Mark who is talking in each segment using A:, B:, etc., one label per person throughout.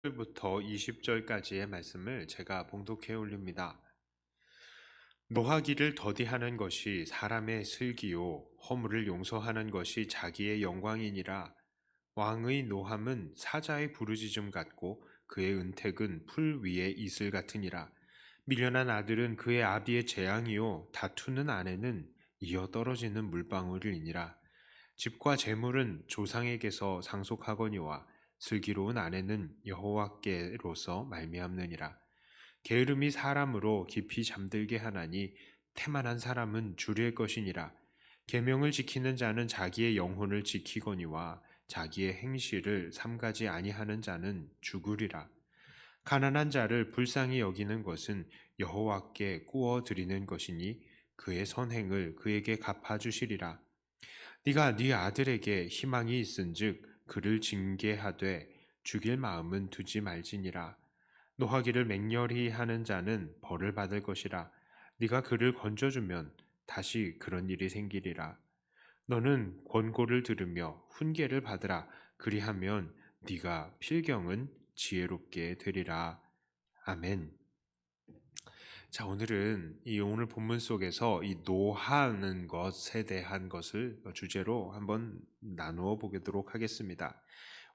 A: 부터 20절까지의 말씀을 제가 봉독해 올립니다. 노하기를 더디하는 것이 사람의 슬기요 허물을 용서하는 것이 자기의 영광이니라. 왕의 노함은 사자의 부르짖음 같고 그의 은택은 풀 위의 이슬 같으니라. 미련한 아들은 그의 아비의 재앙이요 다투는 아내는 이어 떨어지는 물방울이니라. 집과 재물은 조상에게서 상속하거니와 슬기로운 아내는 여호와께로서 말미암느니라. 게으름이 사람으로 깊이 잠들게 하나니 태만한 사람은 줄일 것이니라. 계명을 지키는 자는 자기의 영혼을 지키거니와 자기의 행실을 삼가지 아니하는 자는 죽으리라. 가난한 자를 불쌍히 여기는 것은 여호와께 구워 드리는 것이니 그의 선행을 그에게 갚아 주시리라. 네가 네 아들에게 희망이 있은즉 그를 징계하되 죽일 마음은 두지 말지니라. 노하기를 맹렬히 하는 자는 벌을 받을 것이라. 네가 그를 건져주면 다시 그런 일이 생기리라. 너는 권고를 들으며 훈계를 받으라. 그리하면 네가 필경은 지혜롭게 되리라. 아멘. 자, 오늘은 이 오늘 본문 속에서 이 노하는 것에 대한 것을 주제로 한번 나누어 보도록 하겠습니다.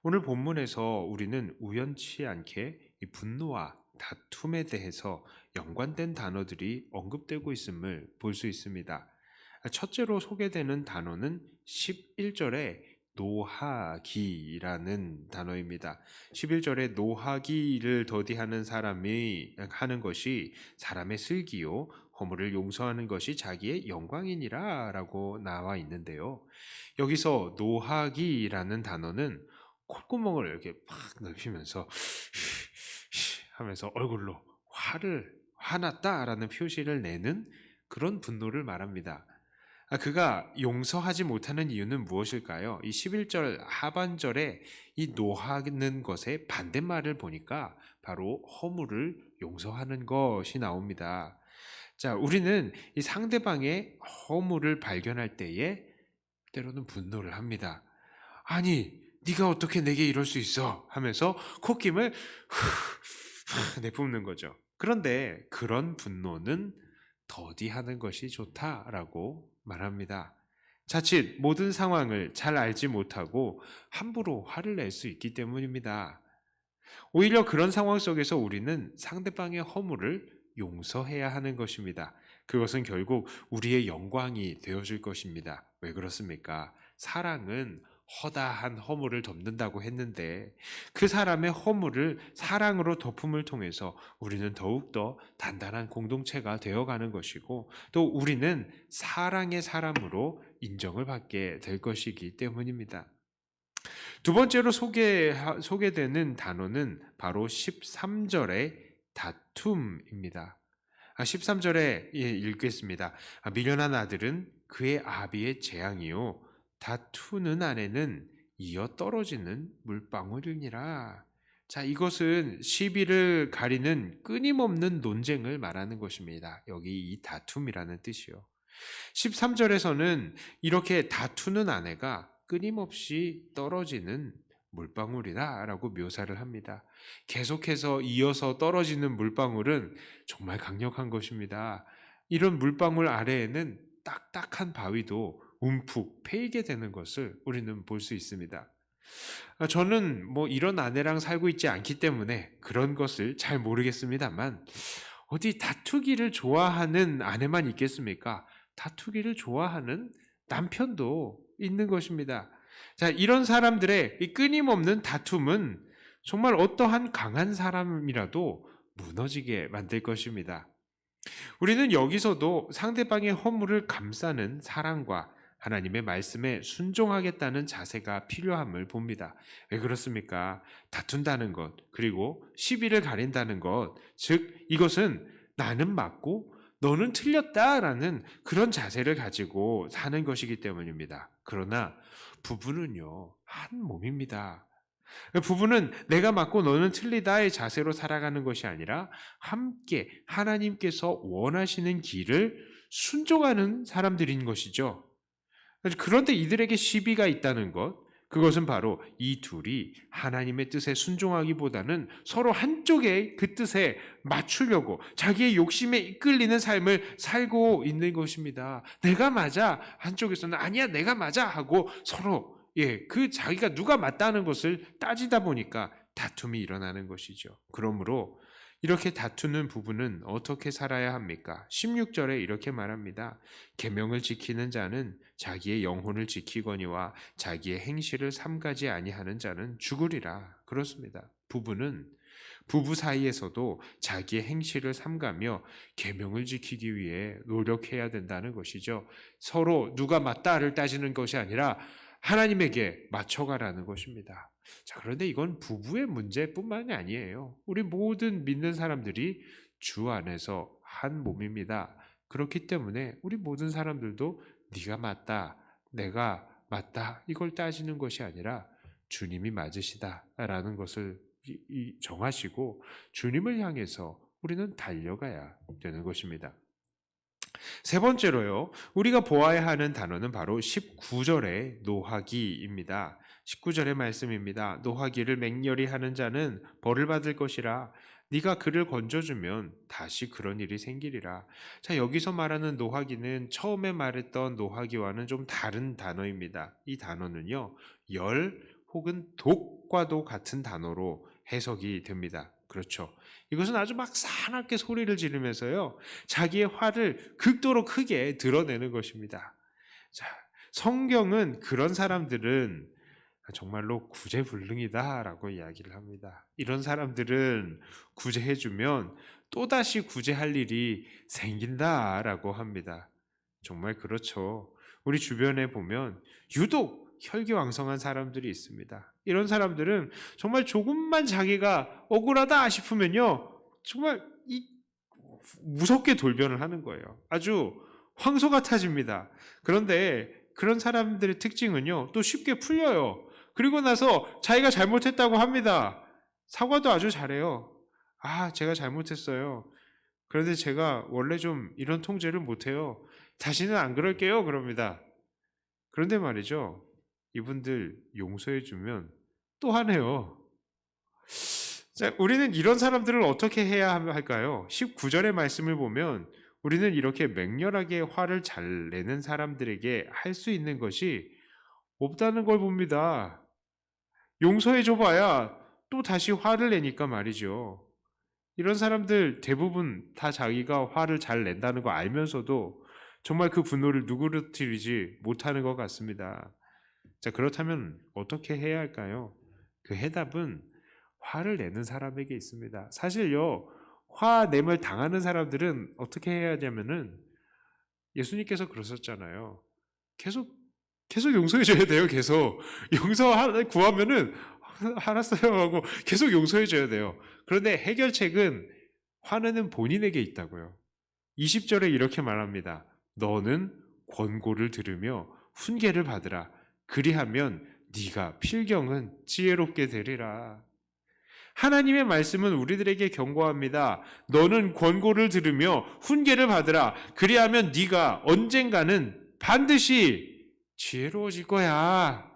A: 오늘 본문에서 우리는 우연치 않게 이 분노와 다툼에 대해서 연관된 단어들이 언급되고 있음을 볼 수 있습니다. 첫째로 소개되는 단어는 11절에 노하기라는 단어입니다. 11절에 노하기를 더디하는 사람이 하는 것이 사람의 슬기요 허물을 용서하는 것이 자기의 영광이니라 라고 나와 있는데요. 여기서 노하기라는 단어는 콧구멍을 이렇게 팍 넓히면서 하면서 얼굴로 화났다라는 표시를 내는 그런 분노를 말합니다. 그가 용서하지 못하는 이유는 무엇일까요? 이 11절 하반절에 이 노하는 것의 반대말을 보니까 바로 허물을 용서하는 것이 나옵니다. 자, 우리는 이 상대방의 허물을 발견할 때에 때로는 분노를 합니다. 아니, 네가 어떻게 내게 이럴 수 있어? 하면서 콧김을 내뿜는 거죠. 그런데 그런 분노는 더디하는 것이 좋다라고 말합니다. 자칫 모든 상황을 잘 알지 못하고 함부로 화를 낼 수 있기 때문입니다. 오히려 그런 상황 속에서 우리는 상대방의 허물을 용서해야 하는 것입니다. 그것은 결국 우리의 영광이 되어줄 것입니다. 왜 그렇습니까? 사랑은 허다한 허물을 덮는다고 했는데 그 사람의 허물을 사랑으로 덮음을 통해서 우리는 더욱더 단단한 공동체가 되어가는 것이고 또 우리는 사랑의 사람으로 인정을 받게 될 것이기 때문입니다. 두 번째로 소개되는 단어는 바로 13절의 다툼입니다. 13절에 읽겠습니다. 미련한 아들은 그의 아비의 재앙이요 다투는 아내는 이어 떨어지는 물방울이니라. 자, 이것은 시비를 가리는 끊임없는 논쟁을 말하는 것입니다. 여기 이 다툼이라는 뜻이요. 13절에서는 이렇게 다투는 아내가 끊임없이 떨어지는 물방울이다 라고 묘사를 합니다. 계속해서 이어서 떨어지는 물방울은 정말 강력한 것입니다. 이런 물방울 아래에는 딱딱한 바위도 움푹 패이게 되는 것을 우리는 볼 수 있습니다. 저는 이런 아내랑 살고 있지 않기 때문에 그런 것을 잘 모르겠습니다만 어디 다투기를 좋아하는 아내만 있겠습니까? 다투기를 좋아하는 남편도 있는 것입니다. 자, 이런 사람들의 이 끊임없는 다툼은 정말 어떠한 강한 사람이라도 무너지게 만들 것입니다. 우리는 여기서도 상대방의 허물을 감싸는 사랑과 하나님의 말씀에 순종하겠다는 자세가 필요함을 봅니다. 왜 그렇습니까? 다툰다는 것, 그리고 시비를 가린다는 것, 즉 이것은 나는 맞고 너는 틀렸다라는 그런 자세를 가지고 사는 것이기 때문입니다. 그러나 부부는요, 한 몸입니다. 부부는 내가 맞고 너는 틀리다의 자세로 살아가는 것이 아니라 함께 하나님께서 원하시는 길을 순종하는 사람들인 것이죠. 그런데 이들에게 시비가 있다는 것, 그것은 바로 이 둘이 하나님의 뜻에 순종하기보다는 서로 한쪽의 그 뜻에 맞추려고 자기의 욕심에 이끌리는 삶을 살고 있는 것입니다. 내가 맞아. 한쪽에서는 아니야, 내가 맞아 하고 서로 그 자기가 누가 맞다는 것을 따지다 보니까 다툼이 일어나는 것이죠. 그러므로 이렇게 다투는 부부는 어떻게 살아야 합니까? 16절에 이렇게 말합니다. 계명을 지키는 자는 자기의 영혼을 지키거니와 자기의 행실을 삼가지 아니하는 자는 죽으리라. 그렇습니다. 부부는 부부 사이에서도 자기의 행실을 삼가며 계명을 지키기 위해 노력해야 된다는 것이죠. 서로 누가 맞다를 따지는 것이 아니라 하나님에게 맞춰가라는 것입니다. 자, 그런데 이건 부부의 문제뿐만이 아니에요. 우리 모든 믿는 사람들이 주 안에서 한 몸입니다. 그렇기 때문에 우리 모든 사람들도 네가 맞다, 내가 맞다 이걸 따지는 것이 아니라 주님이 맞으시다라는 것을 정하시고 주님을 향해서 우리는 달려가야 되는 것입니다. 세 번째로요, 우리가 보아야 하는 단어는 바로 19절의 노하기입니다. 19절의 말씀입니다. 노하기를 맹렬히 하는 자는 벌을 받을 것이라. 네가 그를 건져주면 다시 그런 일이 생기리라. 자, 여기서 말하는 노하기는 처음에 말했던 노하기와는 좀 다른 단어입니다. 이 단어는요, 열 혹은 독과도 같은 단어로 해석이 됩니다. 그렇죠. 이것은 아주 막 사납게 소리를 지르면서요, 자기의 화를 극도로 크게 드러내는 것입니다. 자, 성경은 그런 사람들은 정말로 구제불능이다라고 이야기를 합니다. 이런 사람들은 구제해주면 또다시 구제할 일이 생긴다라고 합니다. 정말 그렇죠. 우리 주변에 보면 유독 혈기왕성한 사람들이 있습니다. 이런 사람들은 정말 조금만 자기가 억울하다 싶으면요, 정말 무섭게 돌변을 하는 거예요. 아주 황소 같아집니다. 그런데 그런 사람들의 특징은요, 또 쉽게 풀려요. 그리고 나서 자기가 잘못했다고 합니다. 사과도 아주 잘해요. 제가 잘못했어요. 그런데 제가 원래 좀 이런 통제를 못해요. 다시는 안 그럴게요. 그럽니다. 그런데 말이죠, 이분들 용서해주면 또 하네요. 자, 우리는 이런 사람들을 어떻게 해야 할까요? 19절의 말씀을 보면 우리는 이렇게 맹렬하게 화를 잘 내는 사람들에게 할 수 있는 것이 없다는 걸 봅니다. 용서해줘봐야 또 다시 화를 내니까 말이죠. 이런 사람들 대부분 다 자기가 화를 잘 낸다는 거 알면서도 정말 그 분노를 누그러뜨리지 못하는 것 같습니다. 자, 그렇다면 어떻게 해야 할까요? 그 해답은 화를 내는 사람에게 있습니다. 사실요, 화냄을 당하는 사람들은 어떻게 해야 하냐면은 예수님께서 그러셨잖아요. 계속 용서해줘야 돼요. 계속 구하면은 알았어요 하고 계속 용서해줘야 돼요. 그런데 해결책은 화내는 본인에게 있다고요. 20절에 이렇게 말합니다. 너는 권고를 들으며 훈계를 받으라. 그리하면 네가 필경은 지혜롭게 되리라. 하나님의 말씀은 우리들에게 경고합니다. 너는 권고를 들으며 훈계를 받으라. 그리하면 네가 언젠가는 반드시 지혜로워질 거야.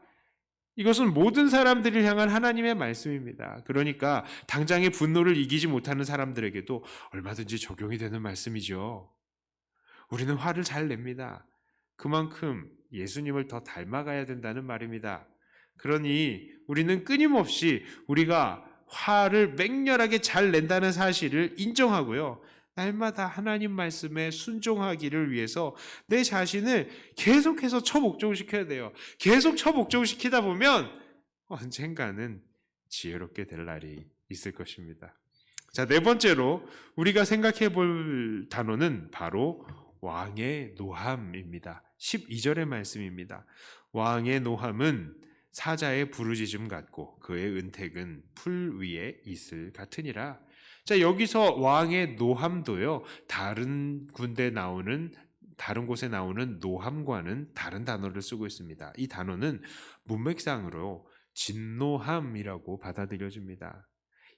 A: 이것은 모든 사람들을 향한 하나님의 말씀입니다. 그러니까 당장의 분노를 이기지 못하는 사람들에게도 얼마든지 적용이 되는 말씀이죠. 우리는 화를 잘 냅니다. 그만큼 예수님을 더 닮아가야 된다는 말입니다. 그러니 우리는 끊임없이 우리가 화를 맹렬하게 잘 낸다는 사실을 인정하고요, 날마다 하나님 말씀에 순종하기를 위해서 내 자신을 계속해서 처복종시켜야 돼요. 계속 처복종시키다 보면 언젠가는 지혜롭게 될 날이 있을 것입니다. 자, 네 번째로 우리가 생각해 볼 단어는 바로 왕의 노함입니다. 12절의 말씀입니다. 왕의 노함은 사자의 부르짖음 같고 그의 은택은 풀 위에 있을 같으니라. 자, 여기서 왕의 노함도요, 다른 곳에 나오는 노함과는 다른 단어를 쓰고 있습니다. 이 단어는 문맥상으로 진노함이라고 받아들여집니다.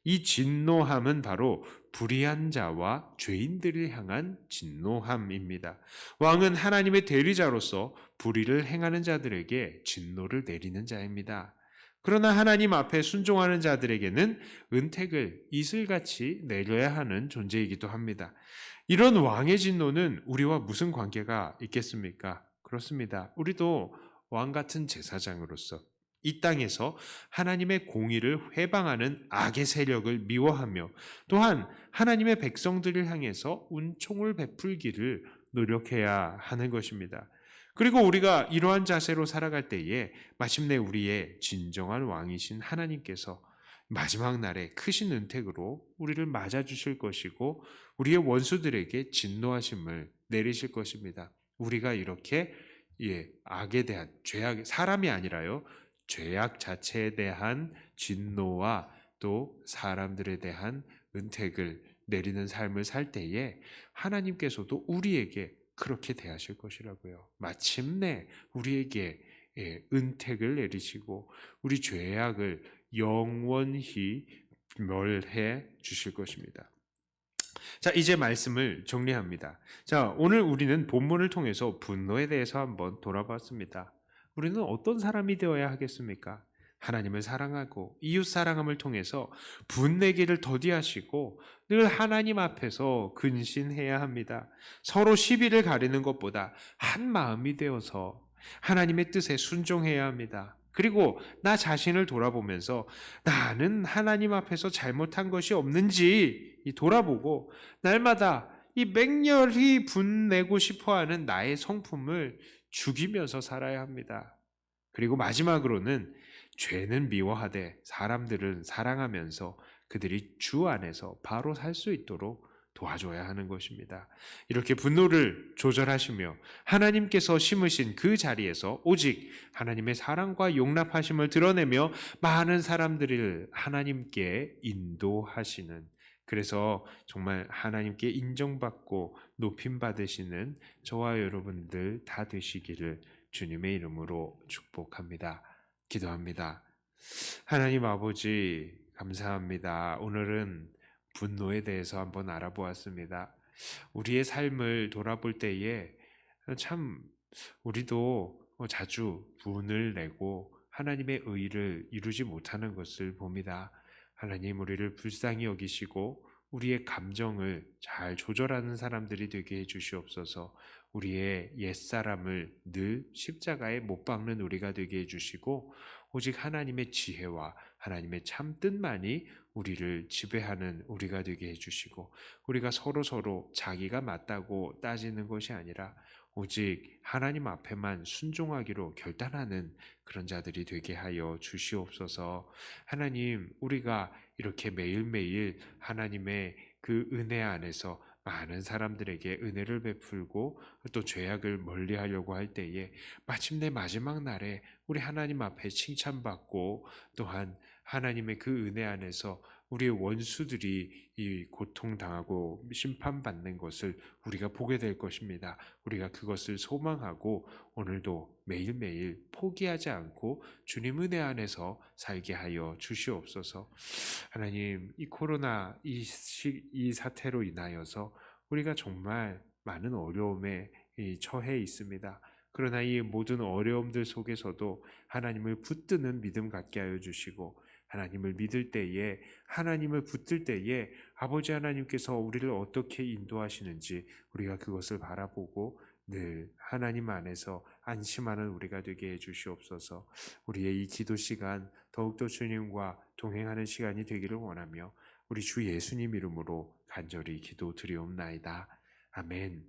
A: 이 진노함은 바로 불의한 자와 죄인들을 향한 진노함입니다. 왕은 하나님의 대리자로서 불의를 행하는 자들에게 진노를 내리는 자입니다. 그러나 하나님 앞에 순종하는 자들에게는 은택을 이슬같이 내려야 하는 존재이기도 합니다. 이런 왕의 진노는 우리와 무슨 관계가 있겠습니까? 그렇습니다. 우리도 왕 같은 제사장으로서 이 땅에서 하나님의 공의를 회방하는 악의 세력을 미워하며 또한 하나님의 백성들을 향해서 은총을 베풀기를 노력해야 하는 것입니다. 그리고 우리가 이러한 자세로 살아갈 때에 마침내 우리의 진정한 왕이신 하나님께서 마지막 날에 크신 은택으로 우리를 맞아주실 것이고 우리의 원수들에게 진노하심을 내리실 것입니다. 우리가 이렇게 악에 대한 죄악, 사람이 아니라요, 죄악 자체에 대한 진노와 또 사람들에 대한 은택을 내리는 삶을 살 때에 하나님께서도 우리에게 그렇게 대하실 것이라고요. 마침내 우리에게 은택을 내리시고 우리 죄악을 영원히 멸해 주실 것입니다. 자, 이제 말씀을 정리합니다. 자, 오늘 우리는 본문을 통해서 분노에 대해서 한번 돌아봤습니다. 우리는 어떤 사람이 되어야 하겠습니까? 하나님을 사랑하고 이웃 사랑함을 통해서 분내기를 더디하시고 늘 하나님 앞에서 근신해야 합니다. 서로 시비를 가리는 것보다 한 마음이 되어서 하나님의 뜻에 순종해야 합니다. 그리고 나 자신을 돌아보면서 나는 하나님 앞에서 잘못한 것이 없는지 돌아보고 날마다 이 맹렬히 분내고 싶어하는 나의 성품을 죽이면서 살아야 합니다. 그리고 마지막으로는 죄는 미워하되 사람들은 사랑하면서 그들이 주 안에서 바로 살 수 있도록 도와줘야 하는 것입니다. 이렇게 분노를 조절하시며 하나님께서 심으신 그 자리에서 오직 하나님의 사랑과 용납하심을 드러내며 많은 사람들을 하나님께 인도하시는, 그래서 정말 하나님께 인정받고 높임받으시는 저와 여러분들 다 되시기를 주님의 이름으로 축복합니다. 기도합니다. 하나님 아버지 감사합니다. 오늘은 분노에 대해서 한번 알아보았습니다. 우리의 삶을 돌아볼 때에 참 우리도 자주 분을 내고 하나님의 의를 이루지 못하는 것을 봅니다. 하나님, 우리를 불쌍히 여기시고 우리의 감정을 잘 조절하는 사람들이 되게 해주시옵소서. 우리의 옛사람을 늘 십자가에 못 박는 우리가 되게 해주시고 오직 하나님의 지혜와 하나님의 참뜻만이 우리를 지배하는 우리가 되게 해주시고 우리가 서로 자기가 맞다고 따지는 것이 아니라 오직 하나님 앞에만 순종하기로 결단하는 그런 자들이 되게 하여 주시옵소서. 하나님, 우리가 이렇게 매일매일 하나님의 그 은혜 안에서 많은 사람들에게 은혜를 베풀고 또 죄악을 멀리하려고 할 때에 마침내 마지막 날에 우리 하나님 앞에 칭찬받고 또한 하나님의 그 은혜 안에서 우리의 원수들이 이 고통당하고 심판받는 것을 우리가 보게 될 것입니다. 우리가 그것을 소망하고 오늘도 매일매일 포기하지 않고 주님 은혜 안에서 살게 하여 주시옵소서. 하나님, 이 코로나 이 사태로 인하여서 우리가 정말 많은 어려움에 처해 있습니다. 그러나 이 모든 어려움들 속에서도 하나님을 붙드는 믿음 갖게 하여 주시고 하나님을 믿을 때에, 하나님을 붙들 때에 아버지 하나님께서 우리를 어떻게 인도하시는지 우리가 그것을 바라보고 늘 하나님 안에서 안심하는 우리가 되게 해주시옵소서. 우리의 이 기도 시간 더욱더 주님과 동행하는 시간이 되기를 원하며 우리 주 예수님 이름으로 간절히 기도드리옵나이다. 아멘.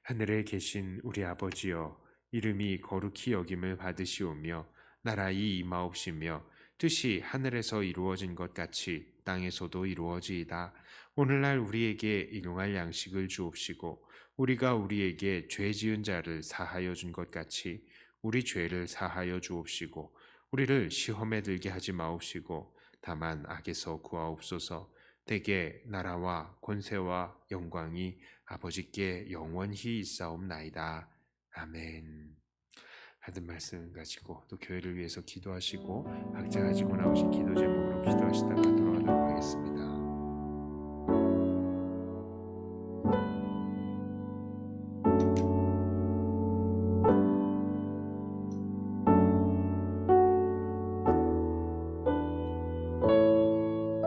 A: 하늘에 계신 우리 아버지여, 이름이 거룩히 여김을 받으시오며 나라의 임하옵시며 뜻이 하늘에서 이루어진 것 같이 땅에서도 이루어지이다. 오늘날 우리에게 일용할 양식을 주옵시고 우리가 우리에게 죄 지은 자를 사하여 준 것 같이 우리 죄를 사하여 주옵시고 우리를 시험에 들게 하지 마옵시고 다만 악에서 구하옵소서. 대개 나라와 권세와 영광이 아버지께 영원히 있사옵나이다. 아멘. 하던 말씀 가지고 또 교회를 위해서 기도하시고 각자 가지고 나오신 기도 제목으로 기도하시다가